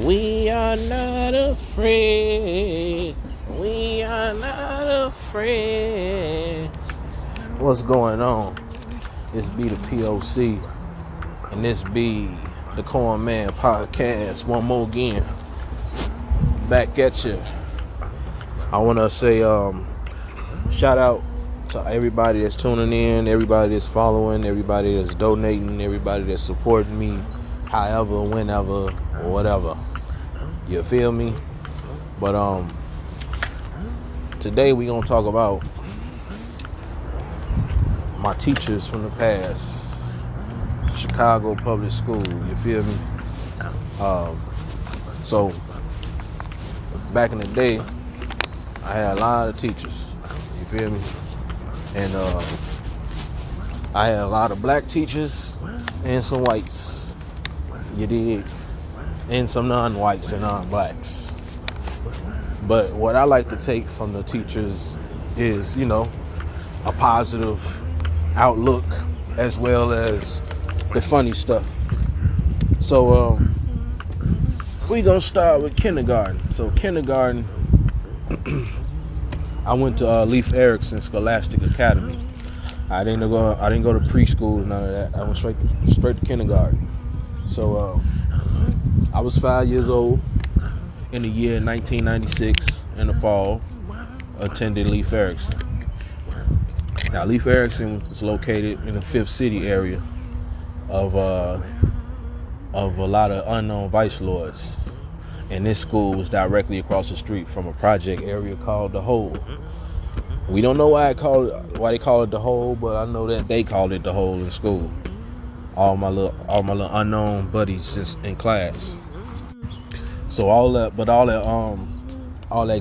We are not afraid. We are not afraid. What's going on? This be the POC, and this be the Corn Man podcast. One more again, back at you. I want to say shout out to everybody that's tuning in, everybody that's following, everybody that's donating, everybody that's supporting me, however, whenever, or whatever. You feel me? But today we gonna talk about my teachers from the past, Chicago public school. You feel me? So back in the day, I had a lot of teachers. You feel me? And I had a lot of black teachers and some whites. You dig? And some non-whites and non-blacks. But what I like to take from the teachers is, a positive outlook as well as the funny stuff. So we gonna start with kindergarten. So kindergarten, I went to Leif Erikson Scholastic Academy. I didn't go to preschool, none of that. I went straight to kindergarten. So I was 5 years old in the year 1996 in the fall. Attended Leif Erikson. Now Leif Erikson is located in the Fifth City area of a lot of unknown vice lords, and this school was directly across the street from a project area called the Hole. We don't know why they call it the Hole, but I know that they called it the Hole in school. All my little unknown buddies in class. So all that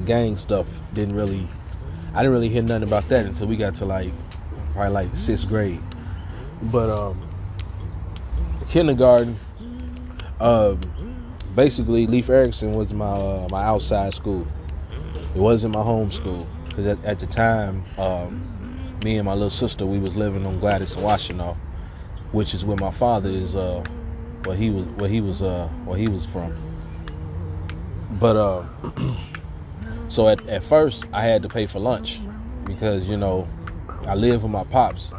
gang stuff I didn't really hear nothing about that until we got to probably sixth grade. But kindergarten, basically Leif Erikson was my outside school. It wasn't my home school, because at the time, me and my little sister, we was living on Gladys and Washington, which is where my father is, where he was from. But so at first I had to pay for lunch because I lived with my pops,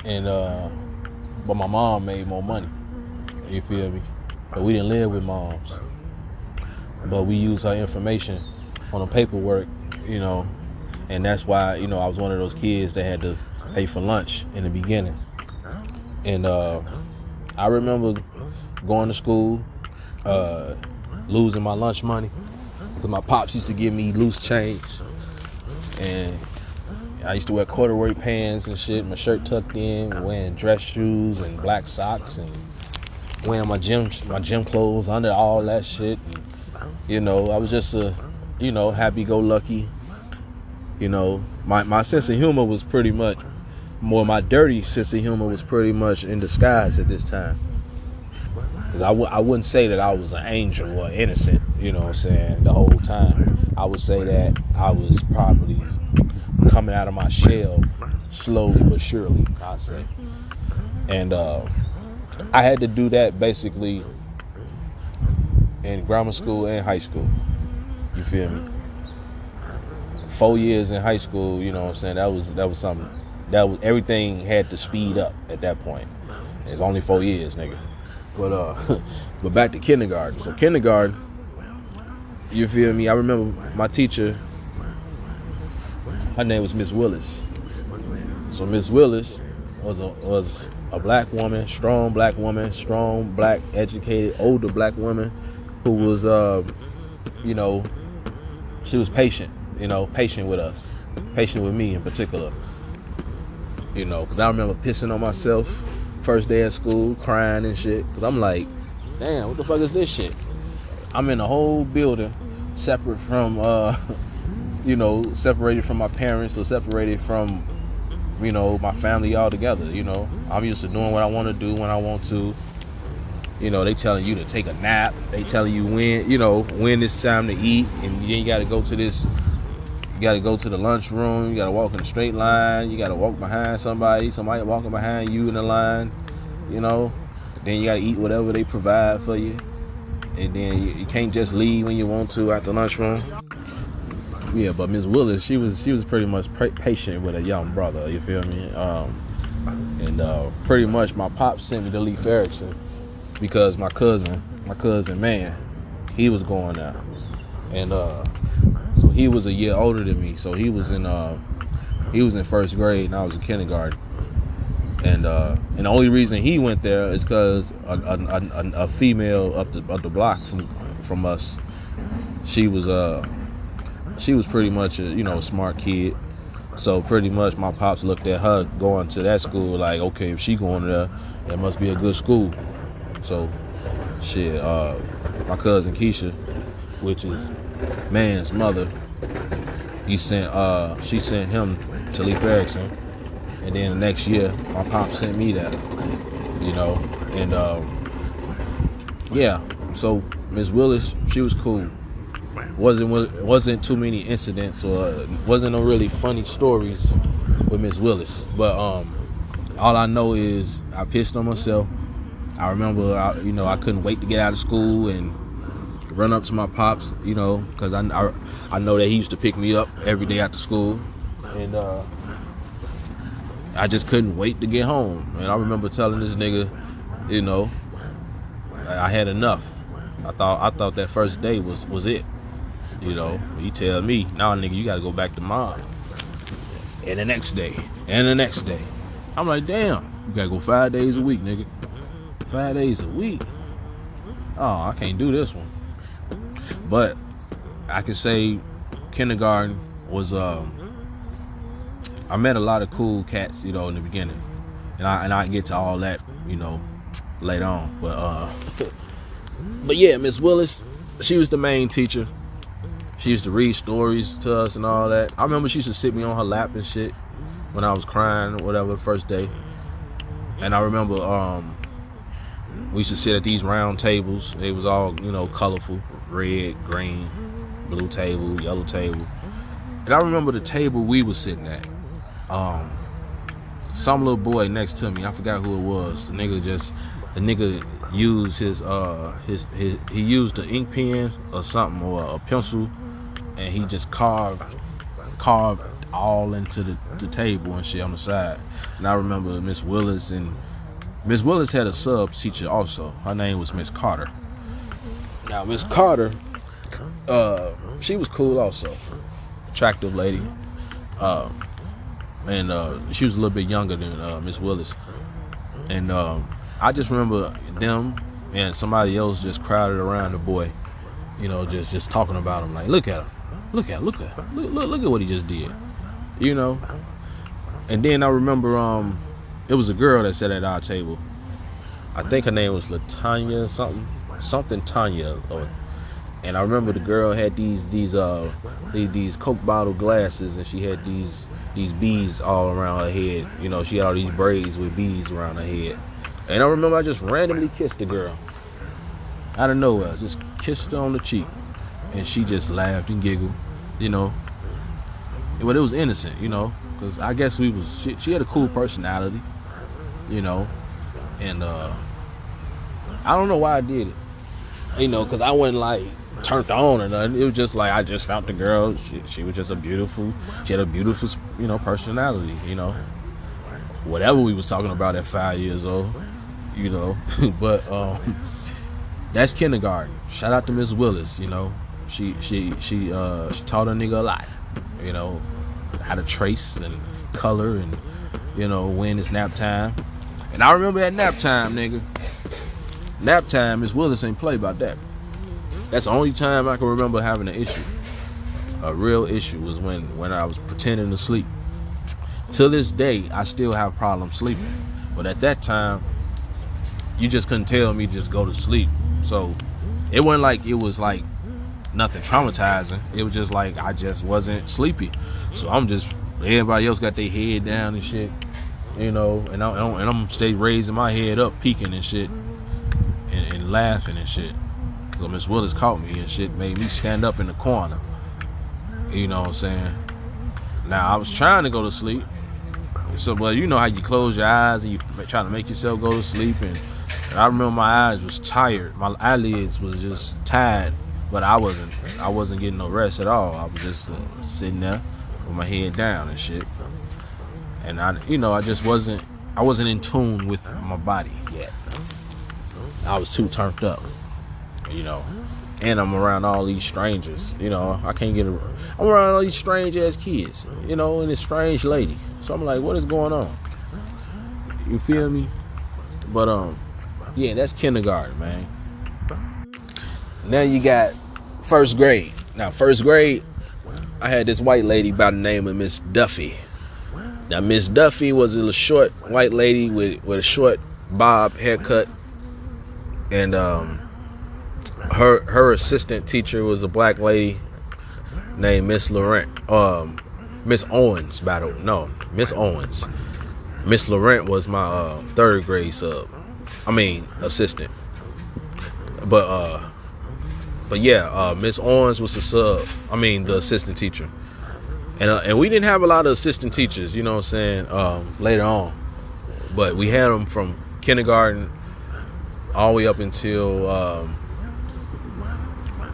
and but my mom made more money. You feel me? But we didn't live with moms, but we used her information on the paperwork, and that's why I was one of those kids that had to pay for lunch in the beginning. And I remember going to school, losing my lunch money because my pops used to give me loose change, and I used to wear corduroy pants and shit, my shirt tucked in, wearing dress shoes and black socks, and wearing my gym clothes under all that shit. And, I was just a happy-go-lucky. My sense of humor was pretty much my dirty sense of humor was pretty much in disguise at this time. Because I wouldn't say that I was an angel or innocent, the whole time. I would say that I was probably coming out of my shell slowly but surely, I'd say. And I had to do that basically in grammar school and high school. You feel me? 4 years in high school, that was something. Everything had to speed up at that point. It's only 4 years, nigga. But back to kindergarten. So kindergarten, you feel me? I remember my teacher. Her name was Miss Willis. So Miss Willis was a black woman, strong, black, educated, older black woman who was, she was patient. Patient with us, patient with me in particular. Because I remember pissing on myself first day of school, crying and shit. Because I'm like, damn, what the fuck is this shit? I'm in a whole building, separate from, separated from my parents or separated from, my family altogether. I'm used to doing what I want to do when I want to. They telling you to take a nap. They telling you when it's time to eat, and then you got to go to this. You got to go to the lunchroom. You got to walk in a straight line. You got to walk behind somebody walking behind you in the line. Then you got to eat whatever they provide for you. and then you can't just leave when you want to out the lunchroom. Yeah, but Miss Willis, she was pretty much patient with a young brother. You feel me? And pretty much my pops sent me to Lee Ferguson because my cousin, man, he was going there, and so he was a year older than me. So he was in first grade, and I was in kindergarten. And the only reason he went there is because a female up the block from us, she was pretty much a smart kid. So pretty much my pops looked at her going to that school like, okay, if she going there, it must be a good school. So shit, my cousin Keisha, which is man's mother, she sent him to Lee Ferguson, and then the next year my pop sent me there, and yeah. So Miss Willis, she was cool. Wasn't too many incidents, or wasn't no really funny stories with Miss Willis. But all I know is I pissed on myself. I remember, I couldn't wait to get out of school and run up to my pops, because I know that he used to pick me up every day after school, and I just couldn't wait to get home. And I remember telling this nigga, I had enough. I thought that first day was it. He tell me, nah, nigga, you gotta go back to mom. And the next day, I'm like, damn, you gotta go 5 days a week, nigga. 5 days a week. Oh, I can't do this one. But I can say kindergarten was I met a lot of cool cats, in the beginning. And I get to all that, later on. But yeah, Miss Willis, she was the main teacher. She used to read stories to us and all that. I remember she used to sit me on her lap and shit when I was crying or whatever the first day. And I remember we used to sit at these round tables. They was all, colorful. Red, green, blue table, yellow table. And I remember the table we was sitting at. Some little boy next to me, I forgot who it was. The nigga used he used an ink pen or something, or a pencil, and he just carved all into the table and shit on the side. And I remember Miss Willis had a sub teacher also. Her name was Miss Carter. Now Miss Carter, she was cool also, attractive lady, and she was a little bit younger than Miss Willis. And I just remember them and somebody else just crowded around the boy, just talking about him, like, look at him, look at what he just did, And then I remember it was a girl that sat at our table. I think her name was LaTanya something Tanya, and I remember the girl had these Coke bottle glasses, and she had these beads all around her head. She had all these braids with beads around her head. And I remember I just randomly kissed the girl out of nowhere. I just kissed her on the cheek, and she just laughed and giggled, But it was innocent, because I guess she had a cool personality, and I don't know why I did it, because I wasn't like turned on or nothing. It was just like I just found the girl. She was just she had a beautiful, personality, whatever we was talking about at 5 years old, but that's kindergarten. Shout out to Miss Willis, she taught a nigga a lot, how to trace and color and when it's nap time. And I remember at nap time, Miss Willis ain't play about that. That's the only time I can remember having an issue. A real issue was when I was pretending to sleep. To this day, I still have problems sleeping. But at that time, you just couldn't tell me to just go to sleep. So it wasn't like it was like nothing traumatizing. It was just like I just wasn't sleepy. So everybody else got their head down and shit, and I'm stay raising my head up, peeking and shit, and laughing and shit. So Miss Willis caught me and shit, made me stand up in the corner. You know what I'm saying? Now I was trying to go to sleep. So, but you know how you close your eyes and you try to make yourself go to sleep, and And I remember my eyes was tired. My eyelids was just tired, but I wasn't getting no rest at all. I was just sitting there with my head down and shit. And I just I wasn't in tune with my body yet. I was too turned up, and I'm around all these strangers. I can't I'm around all these strange ass kids, and this strange lady. So I'm like, what is going on? You feel me? But yeah, that's kindergarten, man. Now you got first grade. Now first grade, I had this white lady by the name of Miss Duffy. Now Miss Duffy was a short white lady with a short bob haircut, and her assistant teacher was a black lady named Miss Laurent. Miss Owens, Miss Owens. Miss Laurent was my third grade assistant. But yeah, Miss Owens was the assistant teacher. And we didn't have a lot of assistant teachers, later on. But we had them from kindergarten all the way up until,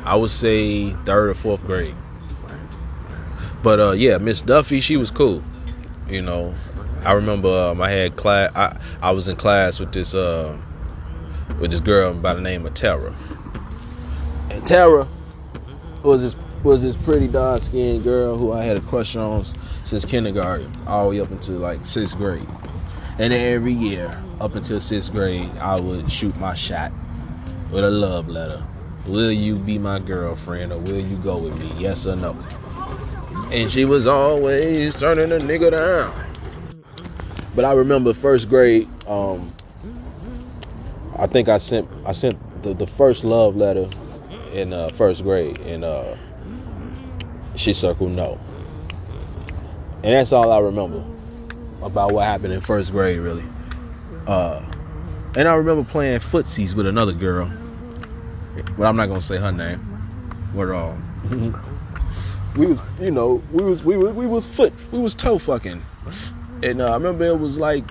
I would say, third or fourth grade. But yeah, Miss Duffy, she was cool. I remember I had class. I was in class with this girl by the name of Tara. And Tara was this pretty dark skinned girl who I had a crush on since kindergarten, all the way up until like 6th grade. And every year up until 6th grade, I would shoot my shot with a love letter. Will you be my girlfriend, or will you go with me? Yes or no? And she was always turning a nigga down. But I remember first grade, I think I sent the first love letter in first grade, and she circled no. And that's all I remember about what happened in first grade, really. And I remember playing footsies with another girl, but I'm not gonna say her name. We was toe fucking. And I remember it was like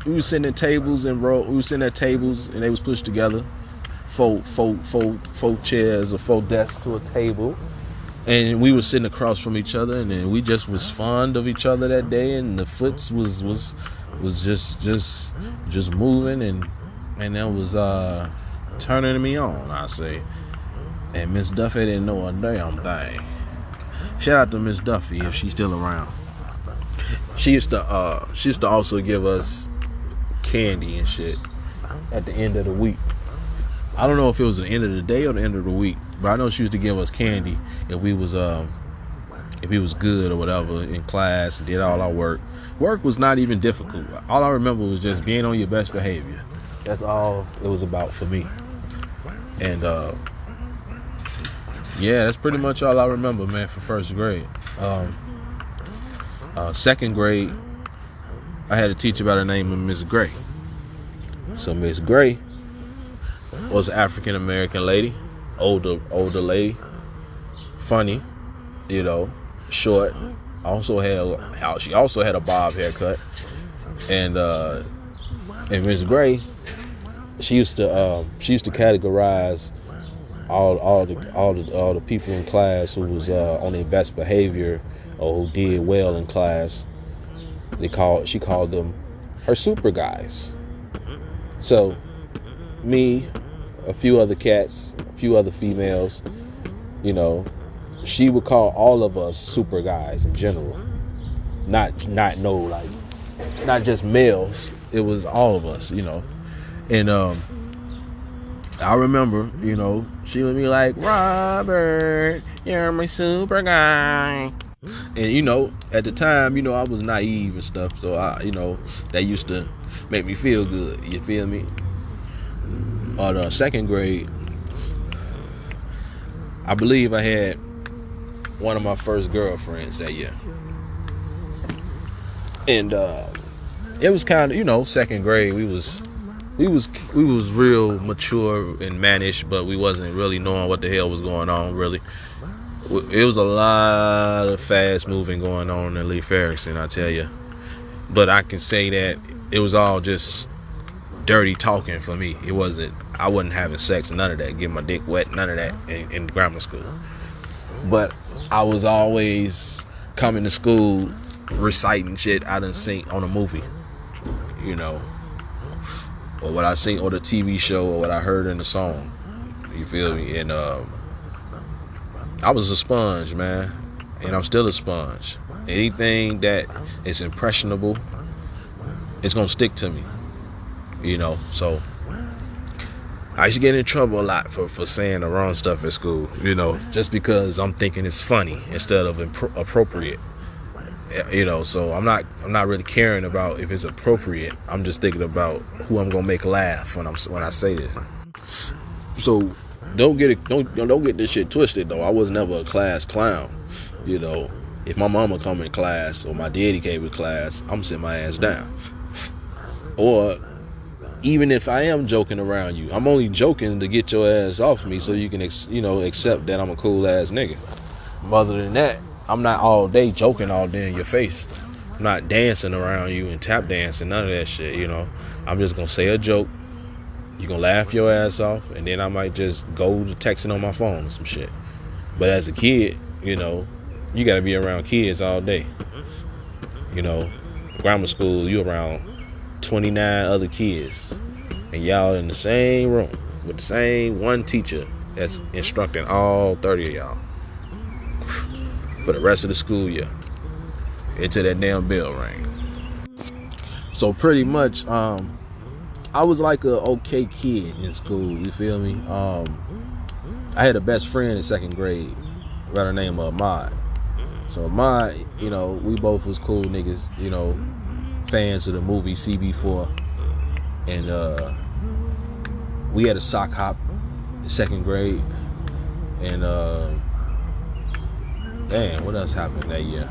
we was sitting at tables and they was pushed together, four chairs or 4 desks to a table, and we were sitting across from each other, and then we just was fond of each other that day, and the foots was just moving, and that was turning me on, I say. And Miss Duffy didn't know a damn thing. Shout out to Miss Duffy if she's still around. She used to also give us candy and shit at the end of the week. I don't know if it was the end of the day or the end of the week, but I know she used to give us candy if we was good or whatever in class and did all our work. Work was not even difficult. All I remember was just being on your best behavior. That's all it was about for me. And yeah, that's pretty much all I remember, man, for first grade. Second grade, I had a teacher by the name of Miss Gray. So Miss Gray was an African American lady, older lady, funny, short. She also had a bob haircut, and Miss Gray, she used to categorize all the people in class who was on their best behavior or who did well in class. She called them her super guys. So me, a few other cats, a few other females, she would call all of us super guys in general. Not just males. It was all of us, And I remember, she would be like, Robert, you're my super guy. And, at the time, I was naive and stuff. So, that used to make me feel good. You feel me? Or second grade, I believe I had one of my first girlfriends that year. And it was kind of, second grade, we was real mature and mannish, but we wasn't really knowing what the hell was going on, really. It was a lot of fast moving going on in Lee Ferguson, I tell you. But I can say that it was all just dirty talking for me. I wasn't having sex, none of that, getting my dick wet, none of that in grammar school. But I was always coming to school reciting shit I done seen on a movie, you know, or what I seen on the TV show, or what I heard in the song. You feel me? And I was a sponge, man, and I'm still a sponge. Anything that is impressionable, it's gonna stick to me, you know. So I used to get in trouble a lot for saying the wrong stuff at school, you know, just because I'm thinking it's funny instead of appropriate, you know. So I'm not really caring about if it's appropriate. I'm just thinking about who I'm gonna make laugh when I say this. So don't get this shit twisted though. I was never a class clown, you know. If my mama come in class or my daddy came in class, I'm sitting my ass down. Or even if I am joking around you, I'm only joking to get your ass off me so you can accept that I'm a cool ass nigga. Other than that, I'm not all day joking all day in your face. I'm not dancing around you and tap dancing, none of that shit, you know. I'm just gonna say a joke, you gonna laugh your ass off, and then I might just go to texting on my phone or some shit. But as a kid, you know, you gotta be around kids all day. You know, grammar school, you around 29 other kids, and y'all in the same room with the same one teacher that's instructing all 30 of y'all for the rest of the school year until that damn bell rang. So pretty much, I was like a okay kid in school. You feel me? I had a best friend in second grade by the name of Ahmad. So Ahmad, you know, we both was cool niggas, you know, fans of the movie CB4, and we had a sock hop in second grade, and damn, what else happened that year?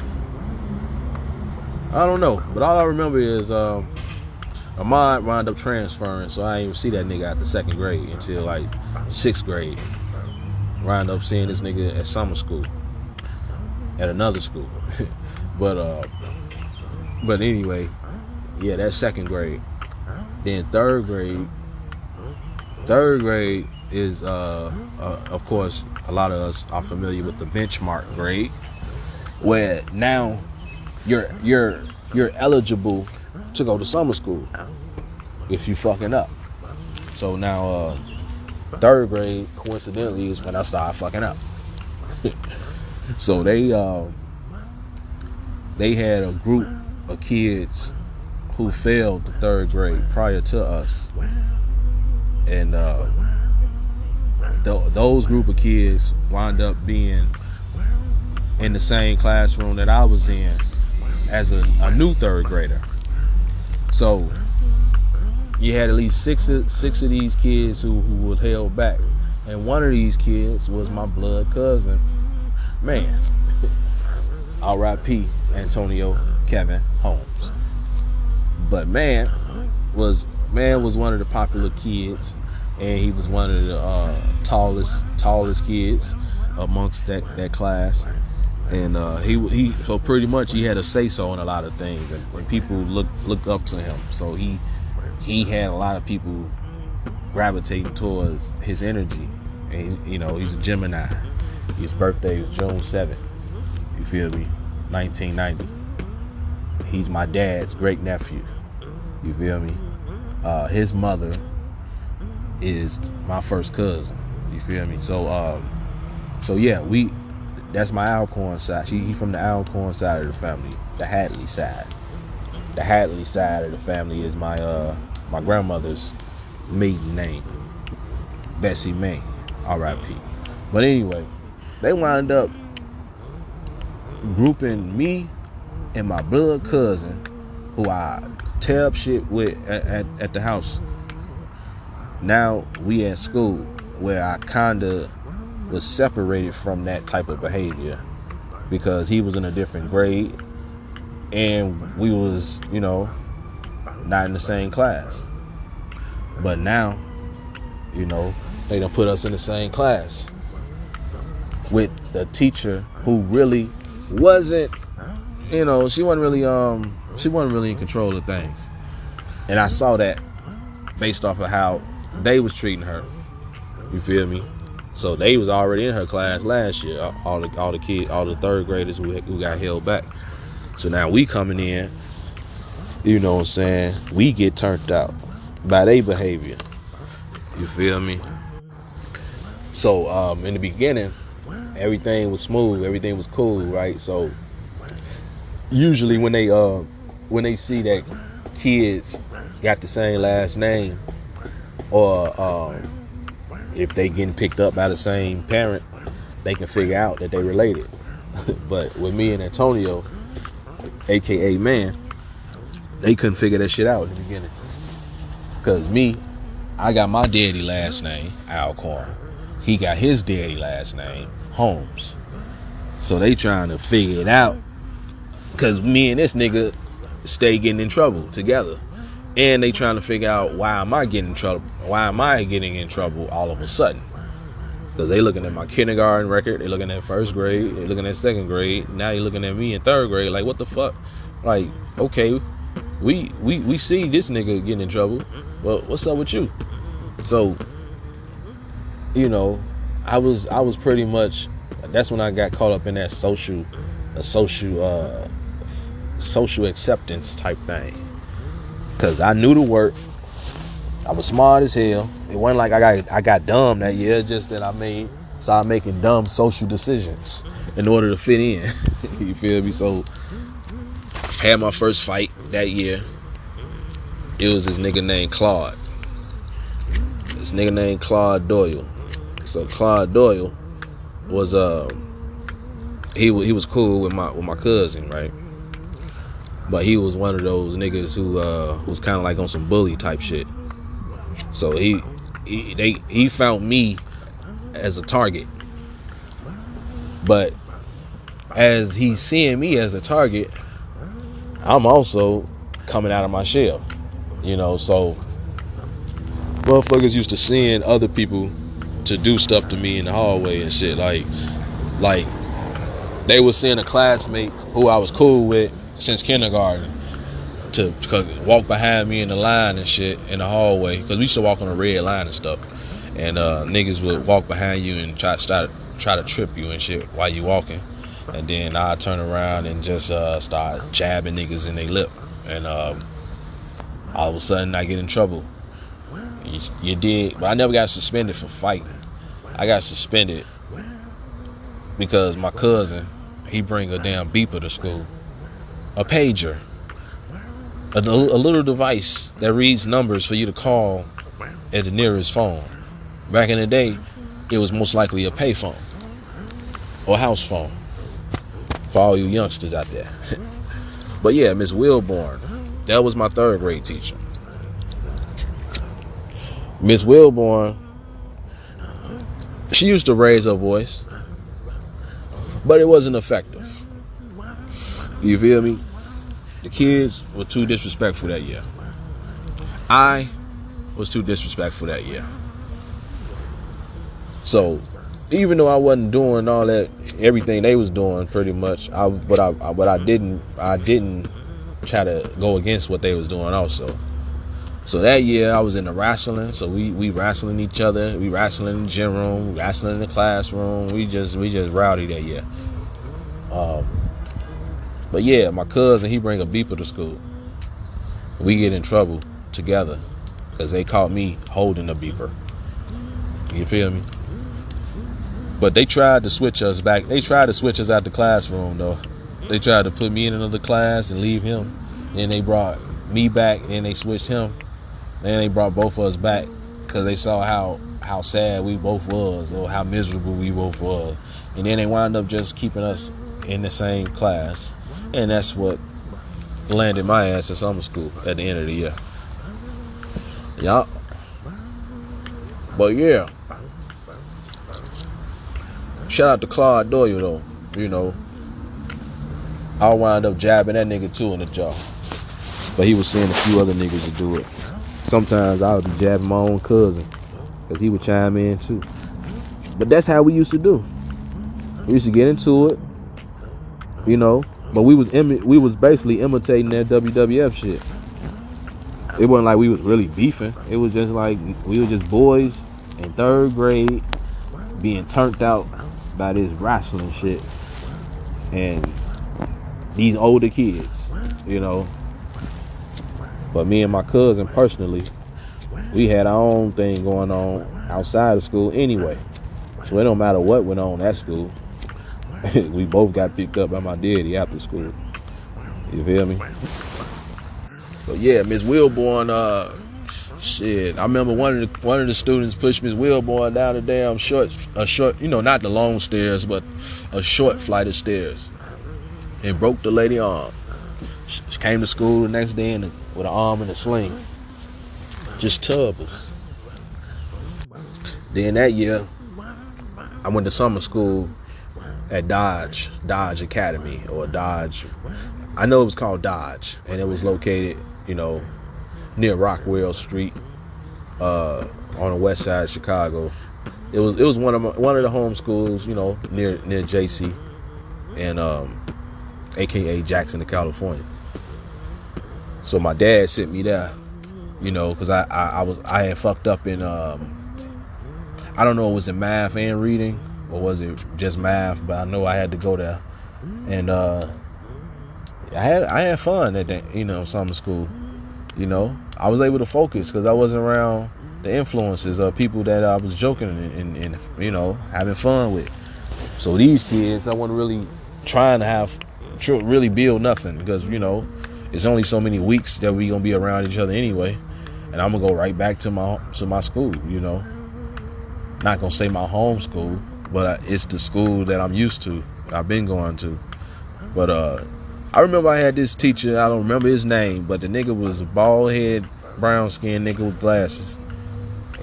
I don't know, but all I remember is Ahmad wound up transferring, so I didn't even see that nigga after second grade until like sixth grade. Wound up seeing this nigga at summer school at another school. but anyway, yeah, that's second grade. Then third grade is of course, a lot of us are familiar with the benchmark grade, where now you're eligible to go to summer school if you fucking up. So now third grade coincidentally is when I started fucking up. So they had a group of kids who failed the third grade prior to us, and those group of kids wound up being in the same classroom that I was in as a new third grader. So you had at least six of these kids who were held back, and one of these kids was my blood cousin, man. R.I.P. Antonio Kevin Holmes. But man was one of the popular kids, and he was one of the tallest kids amongst that class. And he so pretty much he had a say so in a lot of things, and people looked up to him. So he had a lot of people gravitating towards his energy. And he's a Gemini. His birthday is June 7th. You feel me? 1990. He's my dad's great nephew. You feel me? His mother is my first cousin. You feel me? So yeah, that's my Alcorn side. He from the Alcorn side of the family, the Hadley side. The Hadley side of the family is my grandmother's maiden name, Bessie May, R.I.P. But anyway, they wound up grouping me and my blood cousin, who I tear up shit with at the house. Now we at school, where I kinda was separated from that type of behavior because he was in a different grade and we was, not in the same class. But now, they done put us in the same class with the teacher who really wasn't, she wasn't really in control of things. And I saw that based off of how they was treating her. You feel me? So they was already in her class last year. All the kids, all the third graders who got held back. So now we coming in. You know what I'm saying? We get turned out by their behavior. You feel me? So in the beginning, everything was smooth, everything was cool, right? So usually when they see that kids got the same last name, or if they getting picked up by the same parent, they can figure out that they related. But with me and Antonio, aka Man, they couldn't figure that shit out in the beginning. Cause me, I got my daddy last name, Alcorn. He got his daddy last name, Holmes. So they trying to figure it out. Cause me and this nigga stay getting in trouble together. And they trying to figure out, why am I getting in trouble? Why am I getting in trouble all of a sudden? Because they looking at my kindergarten record, they looking at first grade, they looking at second grade, now they looking at me in third grade, like, what the fuck? Like, okay, we see this nigga getting in trouble, but what's up with you? So, you know, I was pretty much, that's when I got caught up in that social acceptance type thing. Cause I knew the work. I was smart as hell. It wasn't like I got dumb that year, just that I started making dumb social decisions in order to fit in. You feel me? So I had my first fight that year. It was this nigga named Claude. This nigga named Claude Doyle. So Claude Doyle was he was cool with my cousin, right? But he was one of those niggas who was kind of like on some bully type shit. So he found me as a target. But as he's seeing me as a target, I'm also coming out of my shell. You know, so motherfuckers used to seeing other people to do stuff to me in the hallway and shit. Like they was seeing a classmate who I was cool with since kindergarten to walk behind me in the line and shit in the hallway, because we used to walk on a red line and stuff, and niggas would walk behind you and try to trip you and shit while you walking, and then I'd turn around and just start jabbing niggas in their lip, and all of a sudden I get in trouble. You did, but I never got suspended for fighting. I got suspended because my cousin, he bring a damn beeper to school. A pager, a little device that reads numbers for you to call at the nearest phone. Back in the day, it was most likely a payphone or house phone for all you youngsters out there. But yeah, Miss Wilborn, that was my third grade teacher. Miss Wilborn, she used to raise her voice, but it wasn't effective. You feel me? The kids were too disrespectful that year. I was too disrespectful that year. So even though I wasn't doing all that, everything they was doing pretty much, I didn't try to go against what they was doing also. So that year I was in the wrestling, so we wrestling each other, we wrestling in the gym room, we wrestling in the classroom, we just rowdy that year. But yeah, my cousin, he bring a beeper to school. We get in trouble together because they caught me holding a beeper. You feel me? But they tried to switch us back. They tried to switch us out the classroom though. They tried to put me in another class and leave him. Then they brought me back, and then they switched him. Then they brought both of us back because they saw how sad we both was, or how miserable we both was. And then they wound up just keeping us in the same class. And that's what landed my ass in summer school at the end of the year. Yup. But yeah. Shout out to Claude Doyle though. You know, I wound up jabbing that nigga too in the jaw. But he was seeing a few other niggas to do it. Sometimes I would be jabbing my own cousin, because he would chime in too. But that's how we used to do. We used to get into it, you know. But we was basically imitating that WWF shit. it wasn't like we was really beefing. It was just like we were just boys in 3rd grade being turned out by this wrestling shit and these older kids, you know. But me and my cousin personally, we had our own thing going on outside of school anyway. So it don't matter what went on at school. We both got picked up by my daddy after school. You feel me? But yeah, Miss Wilborn, shit. I remember one of the students pushed Miss Wilborn down a damn short, you know, not the long stairs, but a short flight of stairs, and broke the lady arm. She came to school the next day with an arm in a sling. Just terrible. Then that year, I went to summer school at Dodge Academy, or Dodge. I know it was called Dodge, and it was located, you know, near Rockwell Street, on the west side of Chicago. It was one of the home schools, you know, near JC, and AKA Jackson, California. So my dad sent me there, you know, because I had fucked up in I don't know, was it math and reading, or was it just math? But I know I had to go there, and I had fun at that, you know, summer school. You know, I was able to focus because I wasn't around the influences of people that I was joking and you know, having fun with. So these kids, I wasn't really trying to really build nothing, because, you know, it's only so many weeks that we gonna be around each other anyway, and I'm gonna go right back to my school. You know, not gonna say my home school, but it's the school that I'm used to, I've been going to. But I remember I had this teacher, I don't remember his name, but the nigga was a bald head, brown skinned nigga with glasses,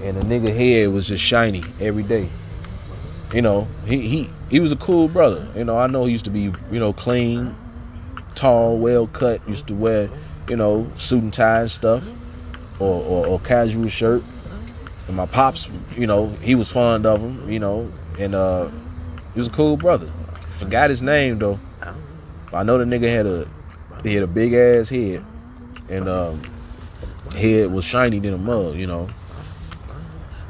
and the nigga head was just shiny every day. You know, he was a cool brother. You know, I know he used to be, you know, clean, tall, well cut, used to wear, you know, suit and tie and stuff, or casual shirt. And my pops, you know, he was fond of him, you know, and he was a cool brother. Forgot his name though. But I know the nigga had a big ass head, and head was shiny than a mug, you know.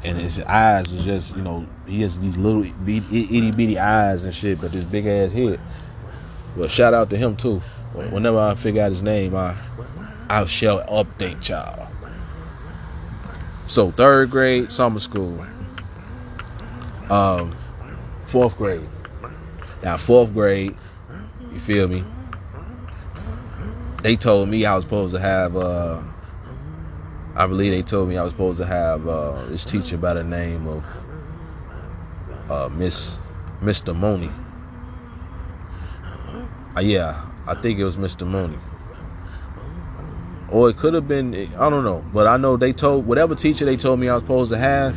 And his eyes was just, you know, he has these little itty bitty eyes and shit, but this big ass head. Well, shout out to him too. Whenever I figure out his name, I shall update y'all. So 3rd grade, summer school. 4th grade. Now 4th grade, you feel me? They told me I was supposed to have I believe they told me I was supposed to have this teacher by the name of Mr. Mooney. Yeah, I think it was Mr. Mooney. Or it could have been, I don't know. But I know they told, whatever teacher they told me I was supposed to have,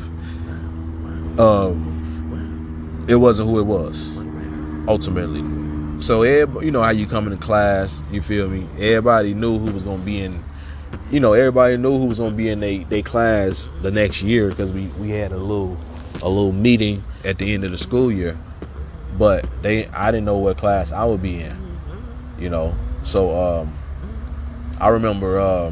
it wasn't who it was, ultimately. So, you know how you come into class, you feel me? Everybody knew who was going to be in, you know, everybody knew who was going to be in their class the next year, because we had a little meeting at the end of the school year. But I didn't know what class I would be in, you know. So, I remember,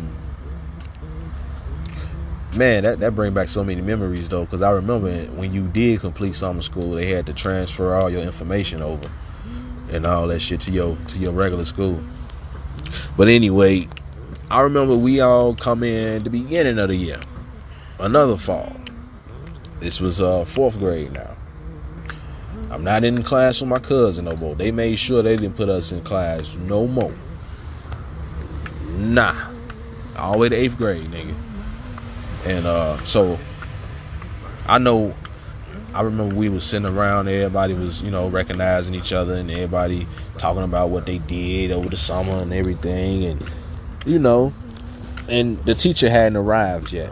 man, that brings back so many memories though, because I remember when you did complete summer school, they had to transfer all your information over and all that shit to your regular school. But anyway, I remember we all come in the beginning of the year, another fall. This was 4th grade now. I'm not in class with my cousin no more. They made sure they didn't put us in class no more. Nah, all the way to 8th grade, nigga. And so I remember we was sitting around, everybody was, you know, recognizing each other, and everybody talking about what they did over the summer and everything, and you know, and the teacher hadn't arrived yet.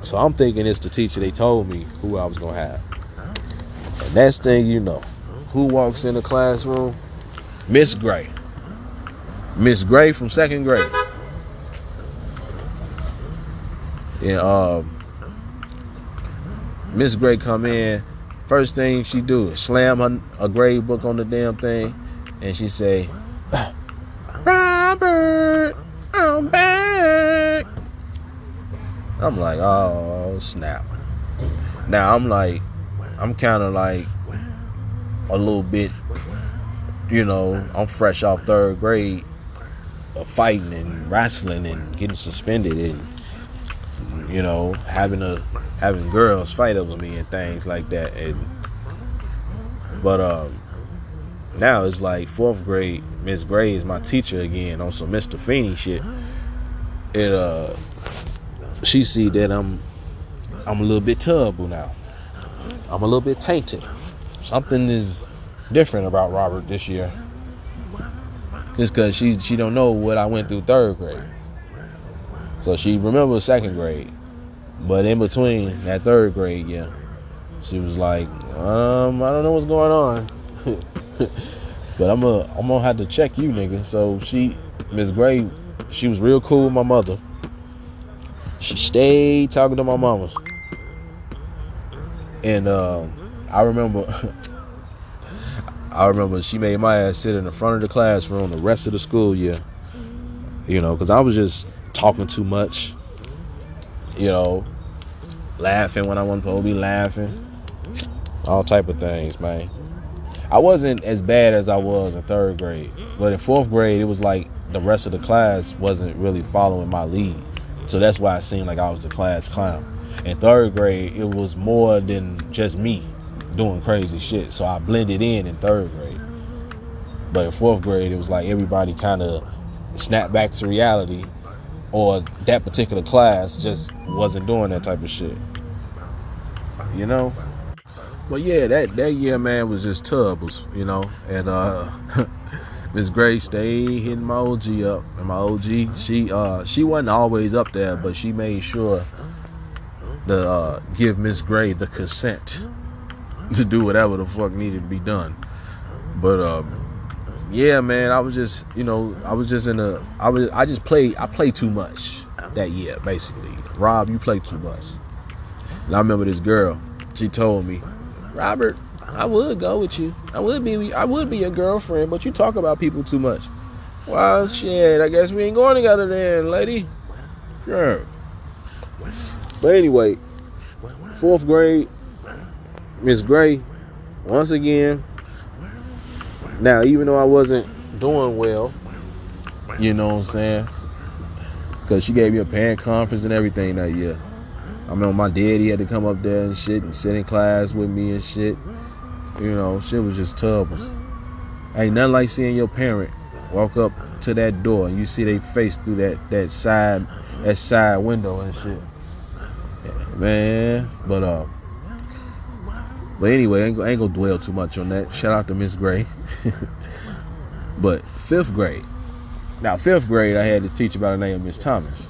So I'm thinking it's the teacher they told me who I was gonna have. And next thing you know, who walks in the classroom? Miss Gray. Miss Gray from 2nd grade. And Miss Gray come in, first thing she do is slam a grade book on the damn thing, and she say, "Robert, I'm back." I'm like, oh snap. Now I'm kind of like a little bit, I'm fresh off third grade of fighting and wrestling and getting suspended and having girls fight over me and things like that. But now it's like fourth grade. Miss Gray is my teacher again on some Mr. Feeney shit. She see that I'm a little bit terrible now. I'm a little bit tainted. Something is different about Robert this year. Just because she don't know what I went through third grade. So she remembers second grade. But in between that third grade, yeah, she was like, I don't know what's going on. But I'm gonna have to check you, nigga. So Miss Gray, she was real cool with my mother. She stayed talking to my mama. And I remember she made my ass sit in the front of the classroom the rest of the school year. Because I was just talking too much. Laughing when I wasn't supposed to be laughing. All type of things, man. I wasn't as bad as I was in third grade. But in fourth grade, it was like the rest of the class wasn't really following my lead. So that's why it seemed like I was the class clown. In third grade, it was more than just me doing crazy shit. So I blended in third grade. But in fourth grade, it was like everybody kind of snapped back to reality. Or that particular class just wasn't doing that type of shit. But yeah, that year, man, was just tubbles, and Miss Gray stayed hitting my OG up, and my OG, she wasn't always up there, but she made sure to give Miss Gray the consent to do whatever the fuck needed to be done. But yeah, man, I played too much that year, basically. Rob, you played too much. And I remember this girl, she told me, Robert, I would go with you. I would be your girlfriend, but you talk about people too much. Well, shit, I guess we ain't going together then, lady. Sure. But anyway, fourth grade, Miss Gray, once again. Now, even though I wasn't doing well, you know what I'm saying? Because she gave me a parent conference and everything that year. I remember my daddy had to come up there and shit and sit in class with me and shit. Shit was just terrible. Ain't nothing like seeing your parent walk up to that door and you see they face through that side window and shit. Yeah, man. But anyway, I ain't gonna dwell too much on that. Shout out to Miss Gray. But fifth grade. Now, fifth grade, I had this teacher by the name of Miss Thomas.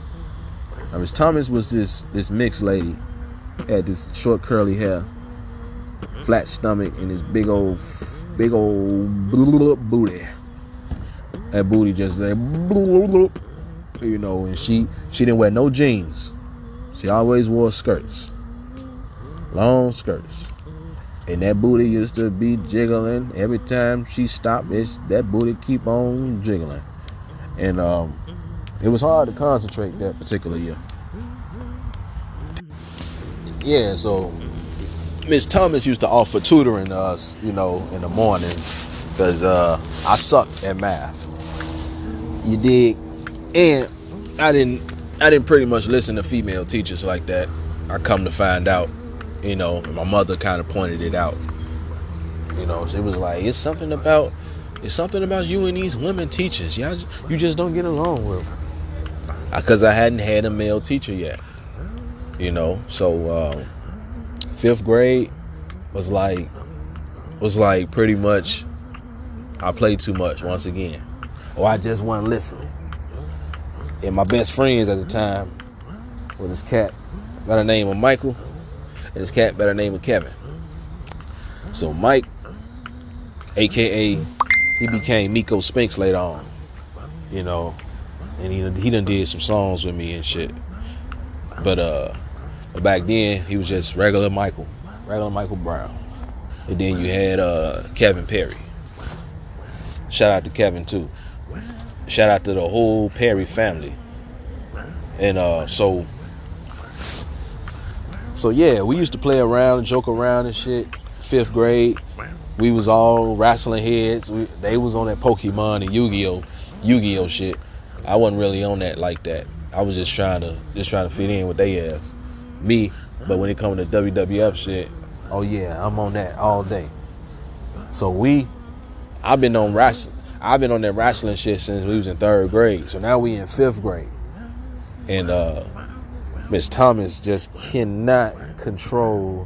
Now, Miss Thomas was this mixed lady. Had this short curly hair, flat stomach, and this big old booty. That booty just said, and she didn't wear no jeans. She always wore skirts, long skirts. And that booty used to be jiggling every time she stopped. That booty keep on jiggling. And it was hard to concentrate that particular year. Yeah, so Miss Thomas used to offer tutoring to us, in the mornings, because I sucked at math. You dig? And I didn't pretty much listen to female teachers like that. I come to find out, my mother kind of pointed it out. She was like, it's something about you and these women teachers. You just don't get along with them. Because I hadn't had a male teacher yet. So fifth grade was like pretty much I played too much once again. Or I just wasn't listening. And my best friends at the time were this cat by the name of Michael and this cat by the name of Kevin. So Mike, aka he became Miko Spinks later on, and he done did some songs with me and shit. But back then he was just regular Michael Brown. And then you had Kevin Perry. Shout out to Kevin too. Shout out to the whole Perry family. And so So yeah, we used to play around and joke around and shit. 5th grade, we was all wrestling heads. They was on that Pokemon and Yu-Gi-Oh shit. I wasn't really on that like that. I was just trying to fit in with they ass. Me, but when it comes to WWF shit, oh yeah, I'm on that all day. So I've been on that wrestling shit since we was in 3rd grade. So now we in 5th grade. And Miss Thomas just cannot control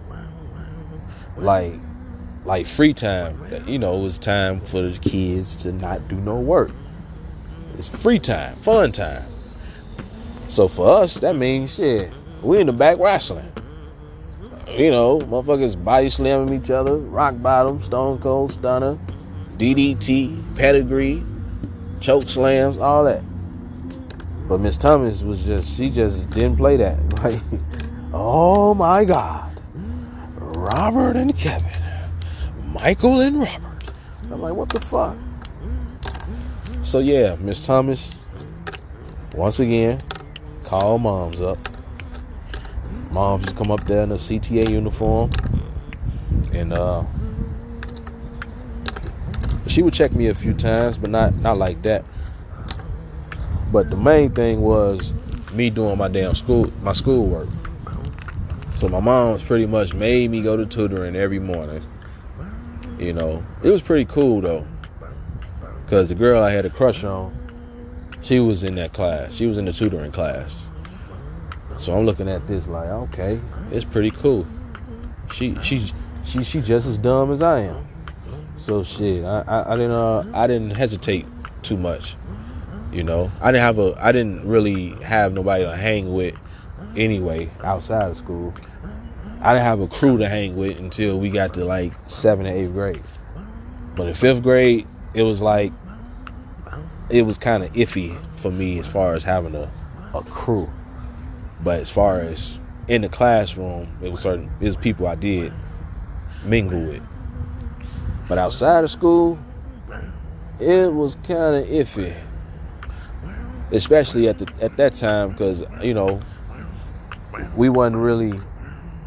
like free time. You know, it's time for the kids to not do no work. It's free time, fun time. So for us, that means shit. We in the back wrestling. You know, motherfuckers body slamming each other, rock bottom, stone cold stunner, DDT, pedigree, choke slams, all that. But Miss Thomas she just didn't play that. Like, oh my God. Robert and Kevin. Michael and Robert. I'm like, what the fuck? So yeah, Miss Thomas, once again, call moms up. Moms just come up there in a CTA uniform. And she would check me a few times, but not like that. But the main thing was me doing my schoolwork. So my mom's pretty much made me go to tutoring every morning. You know, it was pretty cool though, because the girl I had a crush on, she was in that class. She was in the tutoring class. So I'm looking at this like, okay, it's pretty cool. She just as dumb as I am. So shit, I didn't hesitate too much. You know, I didn't really have nobody to hang with anyway outside of school. I didn't have a crew to hang with until we got to like 7th and 8th grade. But in 5th grade, it was kind of iffy for me as far as having a crew. But as far as in the classroom, it was people I did mingle with. But outside of school, it was kind of iffy. Especially at that time, because you know we wasn't really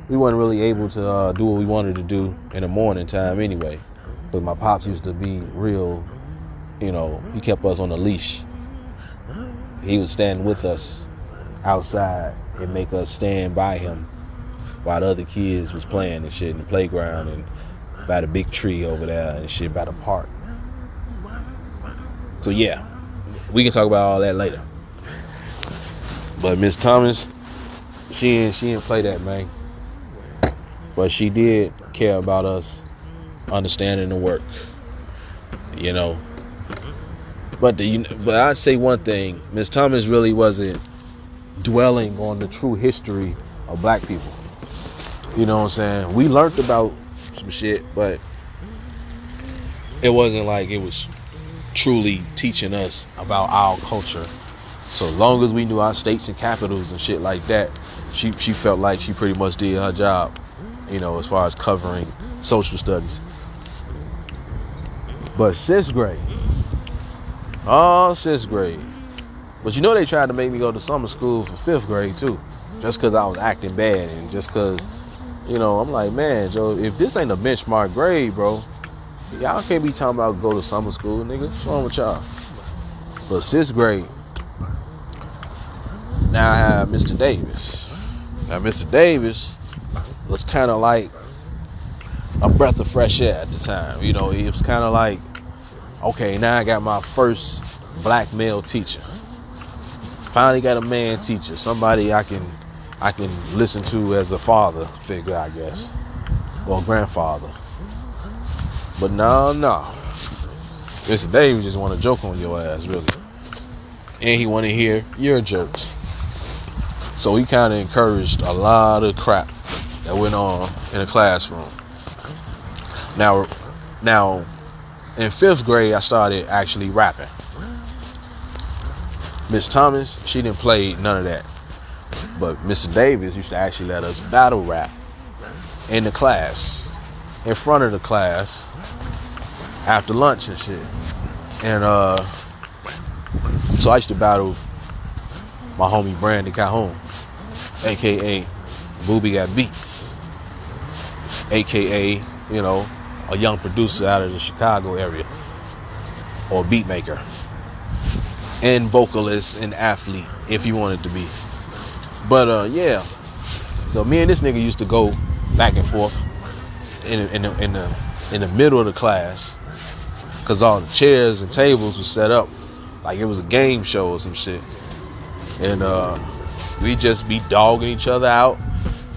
able to do what we wanted to do in the morning time anyway. But my pops used to be real, you know, he kept us on a leash. He would stand with us outside and make us stand by him while the other kids was playing and shit in the playground and by the big tree over there and shit by the park. So yeah, we can talk about all that later. But Miss Thomas, she didn't play that, man. But she did care about us understanding the work, you know. But I'd say one thing, Miss Thomas really wasn't dwelling on the true history of black people. You know what I'm saying? We learned about some shit, but it wasn't like it was truly teaching us about our culture. So long as we knew our states and capitals and shit like that, she felt like she pretty much did her job, you know, as far as covering social studies. But 6th grade. Oh, 6th grade. But you know they tried to make me go to summer school for 5th grade too. Just because I was acting bad and just because, you know, I'm like, man, Joe, if this ain't a benchmark grade, bro, y'all can't be talking about go to summer school, nigga. What's wrong with y'all? But 6th grade, now I have Mr. Davis. Now Mr. Davis was kind of like a breath of fresh air at the time. You know, it was kind of like, okay, now I got my first black male teacher. Finally got a man teacher, somebody I can listen to as a father figure, I guess, or grandfather. But no. Mr. Davis just want to joke on your ass, really. And he want to hear your jokes. So he kind of encouraged a lot of crap that went on in the classroom. Now, in 5th grade, I started actually rapping. Miss Thomas, she didn't play none of that. But Mr. Davis used to actually let us battle rap in the class, in front of the class, after lunch and shit. And so I used to battle my homie Brandon Calhoun, aka Booby got beats, aka, you know, a young producer out of the Chicago area, or beat maker, and vocalist and athlete if you wanted to be. But yeah, so me and this nigga used to go back and forth in the middle of the class, cause all the chairs and tables was set up like it was a game show or some shit, and we just be dogging each other out,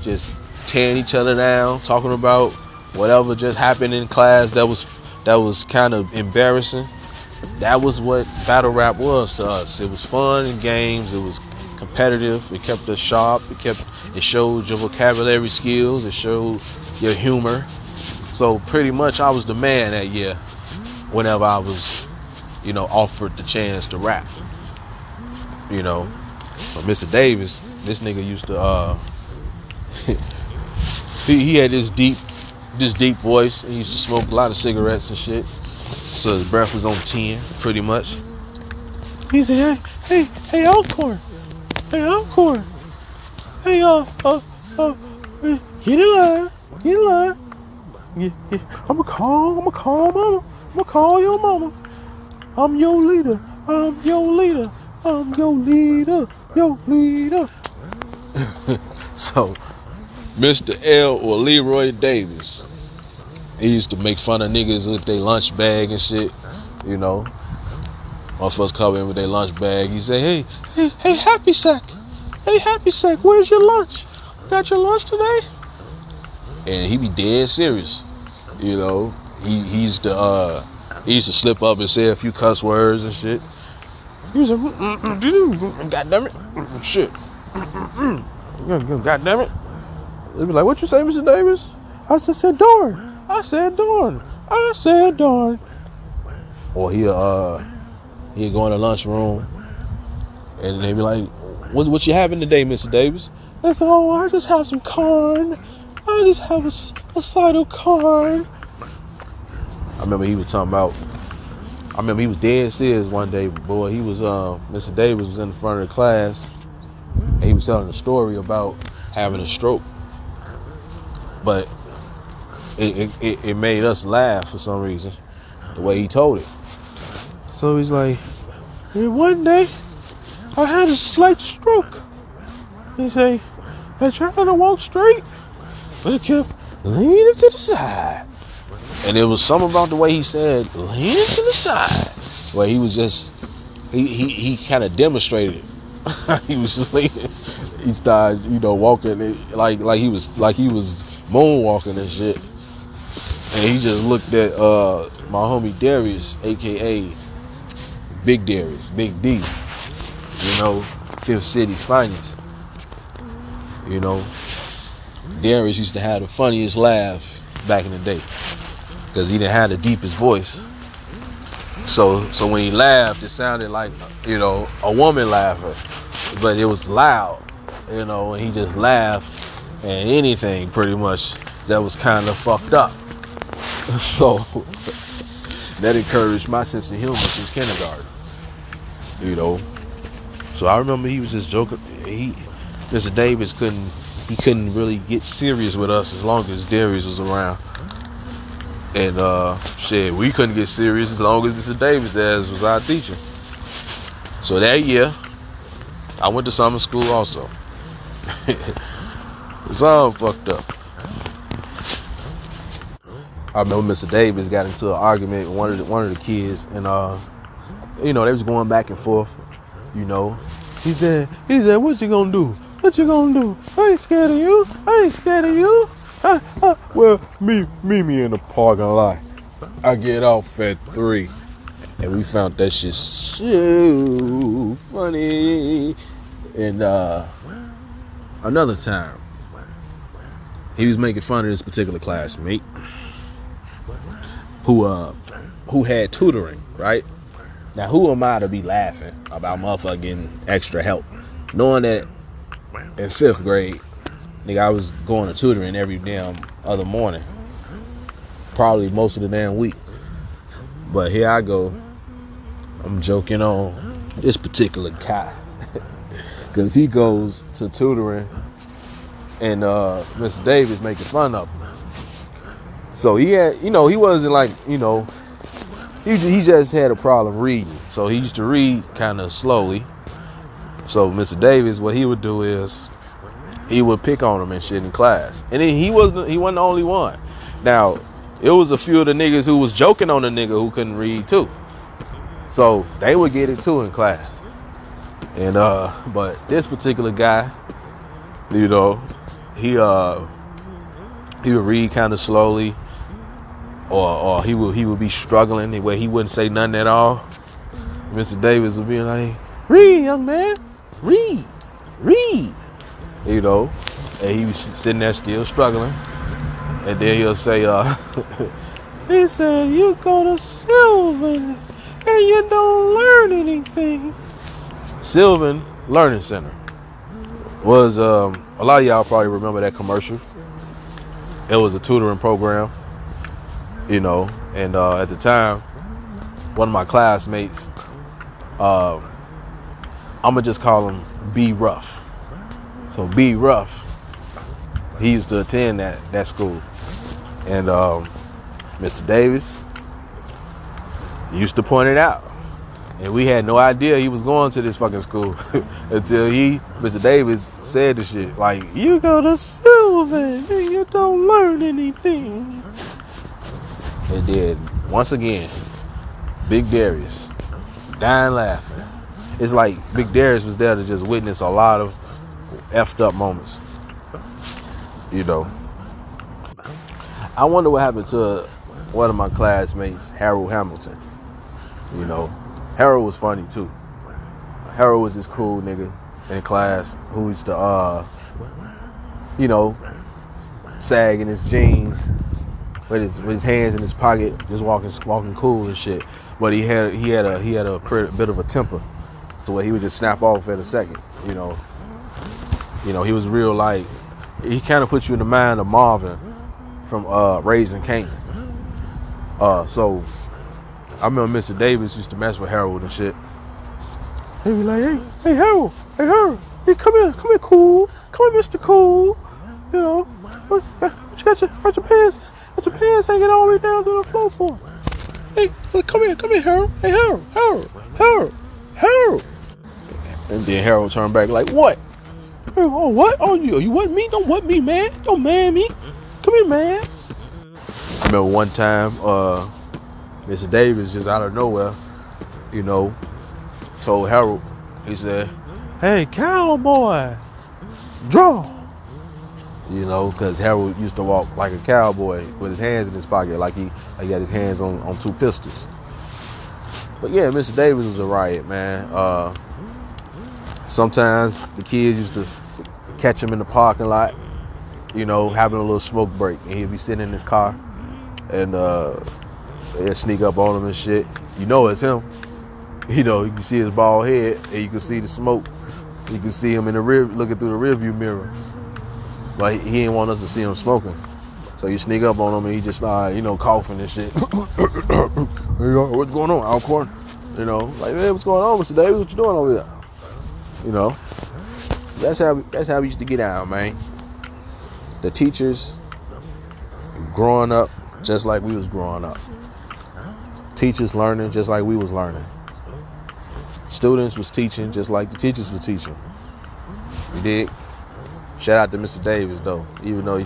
just tearing each other down, talking about whatever just happened in class that was kind of embarrassing. That was what battle rap was to us. It was fun and games. It was competitive. It kept us sharp. It showed your vocabulary skills. It showed your humor. So pretty much I was the man that year whenever I was, you know, offered the chance to rap. You know, but Mr. Davis, this nigga used to he had this deep voice. He used to smoke a lot of cigarettes and shit, so his breath was on 10 pretty much. He said, hey Alcorn, hey get in line. Yeah. I'ma call your mama. I'm your leader. So Mr. L, or Leroy Davis, he used to make fun of niggas with their lunch bag and shit, you know. Most of us come in with their lunch bag. He say, hey, Happy Sack, where's your lunch? Got your lunch today? And he be dead serious, you know. He used to slip up and say a few cuss words and shit. He was like, God damn it, shit, God damn it. They be like, what you say, Mr. Davis? I said darn. Or he'll go in the lunchroom and they be like, what you having today, Mr. Davis? I said, oh, I just have some corn. I just have a side of corn. I remember he was dead serious one day, boy. He was, Mr. Davis was in the front of the class and he was telling a story about having a stroke. But it made us laugh for some reason, the way he told it. So he's like, and one day I had a slight stroke. He say, I tried to walk straight, but it kept leaning to the side. And it was something about the way he said, leaning to the side, where he was just, he kind of demonstrated it. He was just leaning. He started, you know, walking like he was moonwalking and shit. And he just looked at my homie Darius, aka Big Darius, Big D, you know, Fifth City's finest. You know, Darius used to have the funniest laugh back in the day because he didn't have the deepest voice. So when he laughed, it sounded like, you know, a woman laughing, but it was loud, you know, and he just laughed at anything pretty much that was kind of fucked up. So that encouraged my sense of humor since kindergarten, you know. So I remember he was just joking. Mr. Davis couldn't really get serious with us as long as Darius was around. And shit, we couldn't get serious as long as Mr. Davis was our teacher. So that year, I went to summer school also. It's all fucked up. I remember Mr. Davis got into an argument with one of the kids, and you know, they was going back and forth. You know, he said, "What you gonna do? What you gonna do? I ain't scared of you. Well, meet me in the parking lot. I get off at 3, and we found that shit so funny. And another time, he was making fun of this particular classmate who had tutoring, right? Now, who am I to be laughing about motherfucker getting extra help, knowing that in 5th grade, nigga, I was going to tutoring every damn other morning, probably most of the damn week. But here I go, I'm joking on this particular guy because he goes to tutoring and Mr. Davis making fun of him. So he had, he wasn't like, he just had a problem reading. So he used to read kind of slowly. So Mr. Davis, what he would do is he would pick on him and shit in class. And then he wasn't the only one. Now, it was a few of the niggas who was joking on the nigga who couldn't read too. So they would get it too in class. And but this particular guy, he would read kind of slowly, or he would be struggling where he wouldn't say nothing at all. Mr. Davis would be like, "Read, young man, read." And he was sitting there still struggling. And then he'll say, he said, "You go to Sylvan and you don't learn anything." Sylvan Learning Center was, a lot of y'all probably remember that commercial. It was a tutoring program, and at the time, one of my classmates, I'm gonna just call him B Rough. So B Rough, he used to attend that school. And Mr. Davis used to point it out. And we had no idea he was going to this fucking school until Mr. Davis, said the shit. Like, "You go to Sylvan and you don't learn anything." And then, once again, Big Darius, dying laughing. It's like Big Darius was there to just witness a lot of effed up moments. I wonder what happened to one of my classmates, Harold Hamilton. Harold was funny too. Harold was this cool nigga in class who used to, sag in his jeans with his hands in his pocket, just walking cool and shit. But he had a bit of a temper, to where he would just snap off at a second. He was real like, he kind of put you in the mind of Marvin from Raising Kanan. So I remember Mr. Davis used to mess with Harold and shit. He'd be like, hey Harold, hey come here, cool, come here, Mr. Cool. What you got your pants hanging all the way down to the floor for? Hey, come here, Harold. Hey Harold. And then Harold turned back like, "What? Oh, what? Oh, you what me? Don't what me, man. Don't man me. Come here, man." I remember one time, Mr. Davis just out of nowhere, told Harold, he said, "Hey, cowboy, draw." Because Harold used to walk like a cowboy with his hands in his pocket, like he had his hands on two pistols. But yeah, Mr. Davis was a riot, man. Sometimes the kids used to catch him in the parking lot, having a little smoke break, and he'd be sitting in his car, and they'd sneak up on him and shit. It's him. You can see his bald head, and you can see the smoke. You can see him looking through the rearview mirror. But he didn't want us to see him smoking. So you sneak up on him and he just started, coughing and shit. What's going on, Alcorn? Like, "Man, what's going on, Mr. Davis? What you doing over there?" That's how we used to get out, man. The teachers growing up just like we was growing up. Teachers learning just like we was learning. Students was teaching just like the teachers were teaching. You dig? Shout out to Mr. Davis though. Even though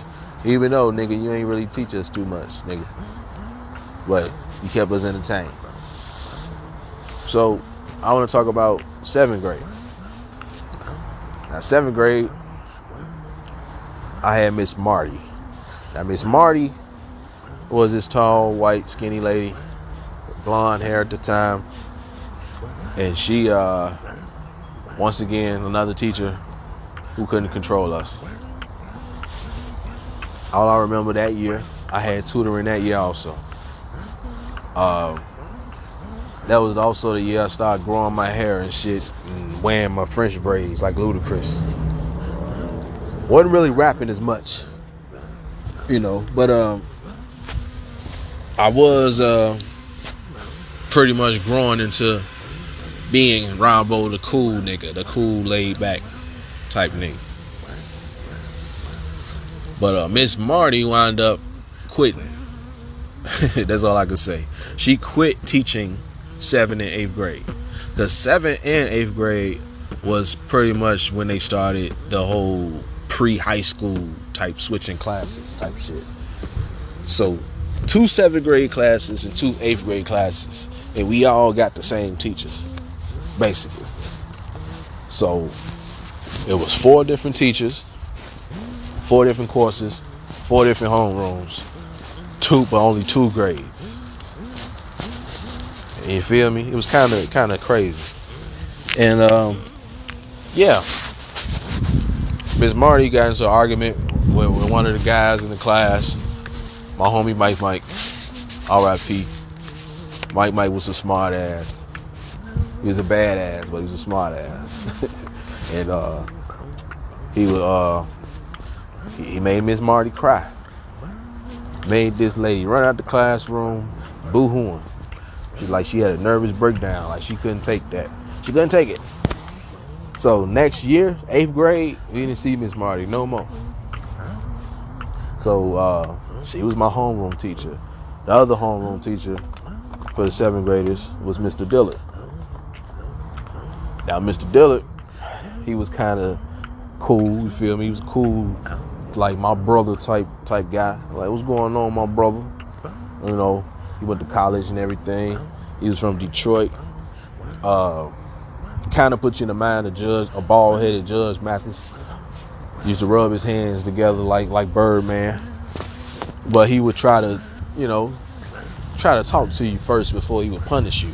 nigga, you ain't really teach us too much, nigga. But you kept us entertained. So I want to talk about 7th grade. Now 7th grade, I had Miss Marty. Now Miss Marty was this tall, white, skinny lady, blonde hair at the time. And she, once again, another teacher who couldn't control us. All I remember that year, I had tutoring that year also. That was also the year I started growing my hair and shit and wearing my French braids like Ludacris. Wasn't really rapping as much, but I was pretty much growing into being Rambo the cool nigga, the cool laid back type nigga. But Miss Marty wound up quitting. That's all I can say. She quit teaching 7th and 8th grade. The 7th and 8th grade was pretty much when they started the whole pre-high school type switching classes type shit. So 2 7th grade classes and 2 8th grade classes, and we all got the same teachers, basically. So it was 4 different teachers, 4 different courses, 4 different homerooms, but only 2 grades. You feel me? It was kind of crazy. And yeah, Miss Marty got into an argument with one of the guys in the class. My homie Mike, R.I.P. Mike was a smart ass. He was a bad ass, but he was a smart ass. And he made Miss Marty cry. Made this lady run out the classroom, boo-hooing. She had a nervous breakdown. Like she couldn't take that. She couldn't take it. So next year, 8th grade, we didn't see Miss Marty no more. So she was my homeroom teacher. The other homeroom teacher for the 7th graders was Mr. Dillard. Now Mr. Dillard, he was kind of cool, you feel me? He was cool, like my brother type guy. Like, what's going on, my brother? You know, he went to college and everything. He was from Detroit. Kind of put you in the mind of a bald-headed Judge Mathis. Used to rub his hands together like Birdman. But he would try to talk to you first before he would punish you.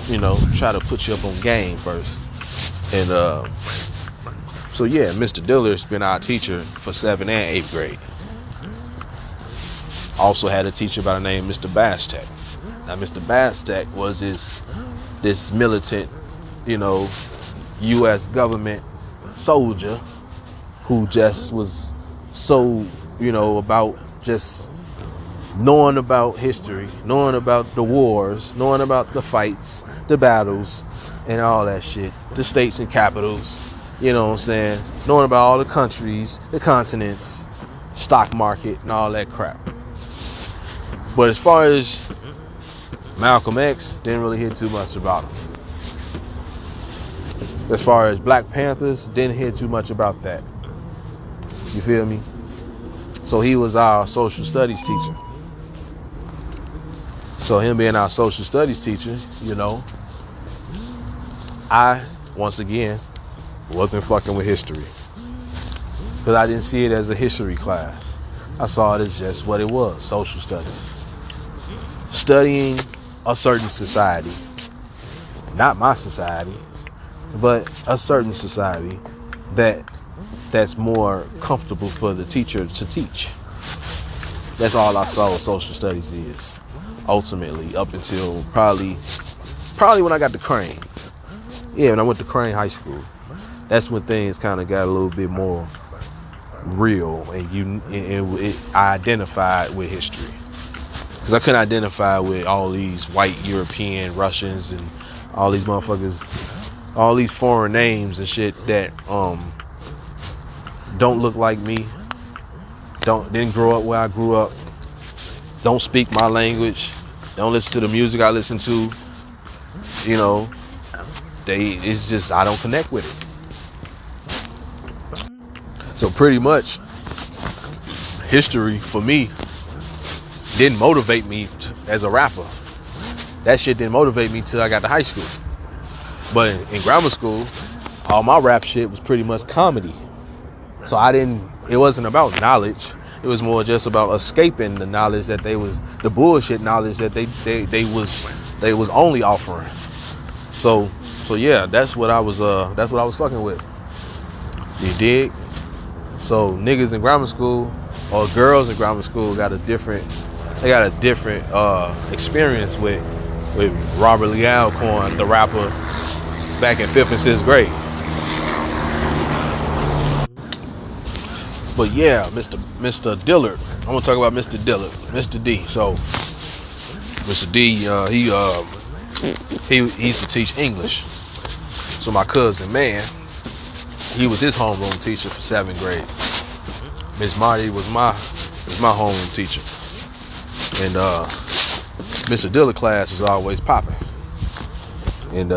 You know, try to put you up on game first. And so yeah, Mr. Dillard's been our teacher for 7th and 8th grade. Also had a teacher by the name of Mr. Bastek. Now Mr. Bastek was this militant, U.S. government soldier who just was so, about just knowing about history, knowing about the wars, knowing about the fights, the battles, and all that shit. The states and capitals, you know what I'm saying? Knowing about all the countries, the continents, stock market, and all that crap. But as far as Malcolm X, didn't really hear too much about him. As far as Black Panthers, didn't hear too much about that. You feel me? So he was our social studies teacher. So him being our social studies teacher, I, once again, wasn't fucking with history. Because I didn't see it as a history class. I saw it as just what it was, social studies. Studying a certain society. Not my society, but a certain society that's more comfortable for the teacher to teach. That's all I saw social studies is. Ultimately, up until probably when I got to Crane. Yeah, when I went to Crane High School. That's when things kind of got a little bit more real, and I identified with history. Because I couldn't identify with all these white European Russians and all these motherfuckers, all these foreign names and shit that don't look like me, didn't grow up where I grew up, don't speak my language, don't listen to the music I listen to. It's just I don't connect with it. So pretty much, history for me didn't motivate me as a rapper. That shit didn't motivate me till I got to high school. But in grammar school, all my rap shit was pretty much comedy. So it wasn't about knowledge. It was more just about escaping the knowledge that the bullshit knowledge that they was only offering. So yeah, that's what I was fucking with. You dig? So niggas in grammar school or girls in grammar school got a different experience with Robert Lee Alcorn, the rapper, back in 5th and 6th grade. But yeah, Mr. Dillard. I'm gonna talk about Mr. Dillard, Mr. D. So Mr. D, he used to teach English. So my cousin, man, he was his homeroom teacher for 7th grade. Miss Marty was my homeroom teacher, and Mr. Diller class was always popping. And